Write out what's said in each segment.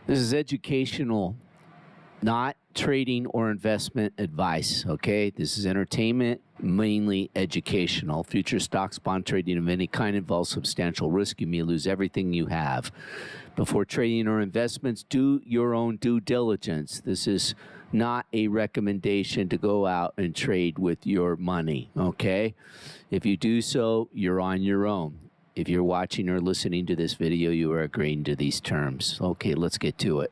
This is educational, not trading or investment advice, okay? This is entertainment, mainly educational. Future stocks, bond trading of any kind involves substantial risk. You may lose everything you have. Before trading or investments, do your own due diligence. This is not a recommendation to go out and trade with your money, okay? If you do so, you're on your own. If you're watching or listening to this video, you are agreeing to these terms. Okay, let's get to it.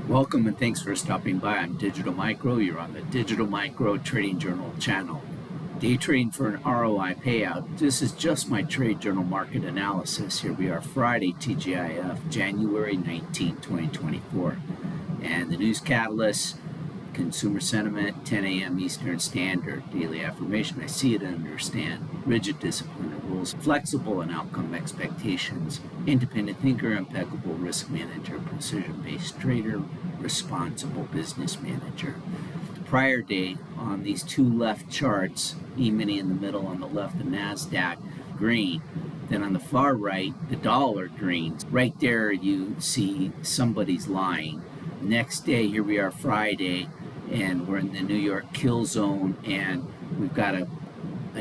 Welcome and thanks for stopping by. I'm Digital Micro. You're on the Digital Micro Trading Journal channel. Day trading for an ROI payout. This is just my trade journal market analysis. Here we are, Friday, TGIF, January 19, 2024. And the news catalyst, consumer sentiment, 10 a.m. Eastern Standard, daily affirmation, I see it and understand, rigid discipline and rules, flexible in outcome expectations, independent thinker, impeccable risk manager, precision-based trader, responsible business manager. The prior day on these two left charts, E-mini in the middle, on the left the Nasdaq green, then on the far right the dollar green. Right there you see somebody's lying. Next day, here we are Friday, and we're in the New York kill zone, and we've got a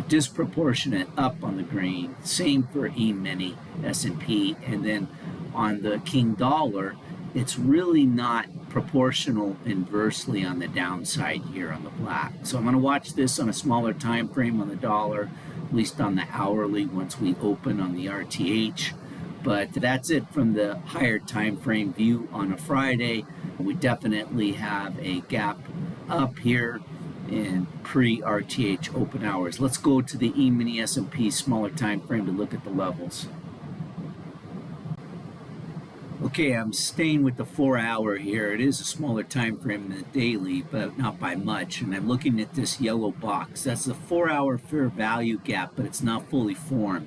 disproportionate up on the green. Same for E-mini, S&P, and then on the King Dollar, it's really not proportional inversely on the downside here on the black. So I'm going to watch this on a smaller time frame on the dollar, at least on the hourly once we open on the RTH. But that's it from the higher time frame view on a Friday. We definitely have a gap up here in pre-RTH open hours. Let's go to the E-mini S&P smaller time frame to look at the levels. Okay, I'm staying with the 4 hour here. It is a smaller time frame than the daily, but not by much. And I'm looking at this yellow box. That's the 4 hour fair value gap, but it's not fully formed.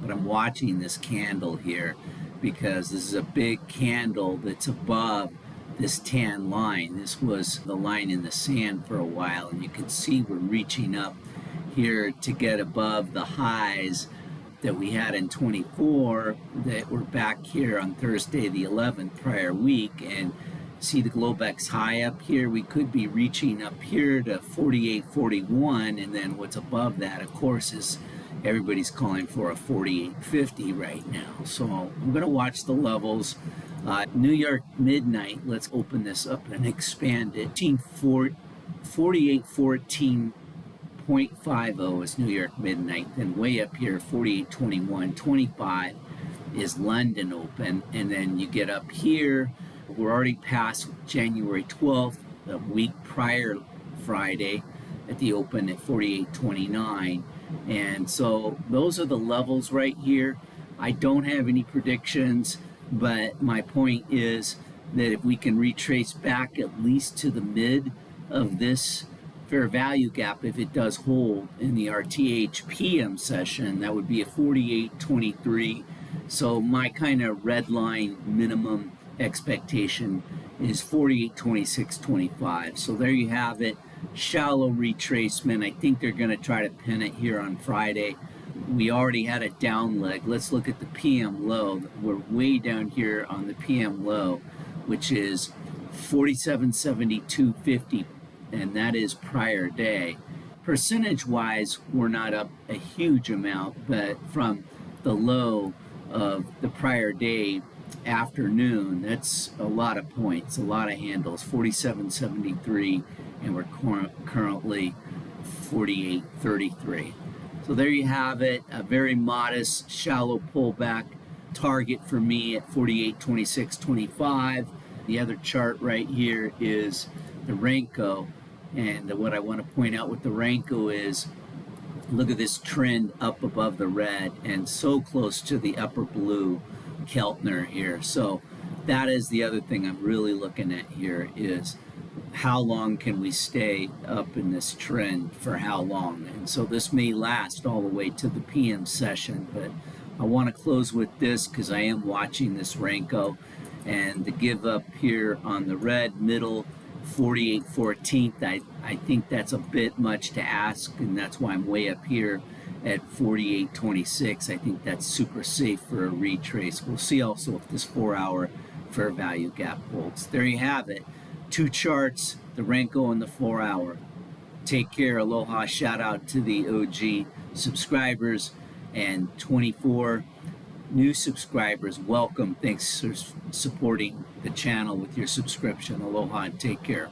But I'm watching this candle here because this is a big candle that's above this tan line. This was the line in the sand for a while, and you can see we're reaching up here to get above the highs that we had in 24 that were back here on Thursday the 11th prior week. And see the Globex high up here, we could be reaching up here to 48.41, and then what's above that of course is everybody's calling for a 48.50 right now. So I'm going to watch the levels. New York midnight, let's open this up and expand it. 48.14.50 is New York midnight. Then way up here, 48.21.25 is London open. And then you get up here, we're already past January 12th, the week prior Friday at the open at 48.29. And so those are the levels right here. I don't have any predictions, but my point is that if we can retrace back at least to the mid of this fair value gap, if it does hold in the RTH PM session, that would be a 48.23. So my kind of red line minimum expectation is 48.26.25. So there you have it. Shallow retracement. I think they're going to try to pin it here on Friday. We already had a down leg. Let's look at the PM low. We're way down here on the PM low, which is 47.72.50, and that is prior day. Percentage wise, we're not up a huge amount, but from the low of the prior day afternoon, that's a lot of points, a lot of handles. 47.73, and we're currently 48.33. So there you have it, a very modest shallow pullback target for me at 48.26.25. The other chart right here is the Renko, and what I want to point out with the Renko is look at this trend up above the red and so close to the upper blue Keltner here. So that is the other thing I'm really looking at here is how long can we stay up in this trend for how long? And so this may last all the way to the PM session, but I want to close with this because I am watching this Renko, and the give up here on the red middle 48.14. I think that's a bit much to ask, and that's why I'm way up here at 48.26. I think that's super safe for a retrace. We'll see also if this 4-hour fair value gap holds. There you have it. Two charts, the Renko and the 4-hour. Take care. Aloha. Shout out to the OG subscribers and 24 new subscribers. Welcome. Thanks for supporting the channel with your subscription. Aloha and take care.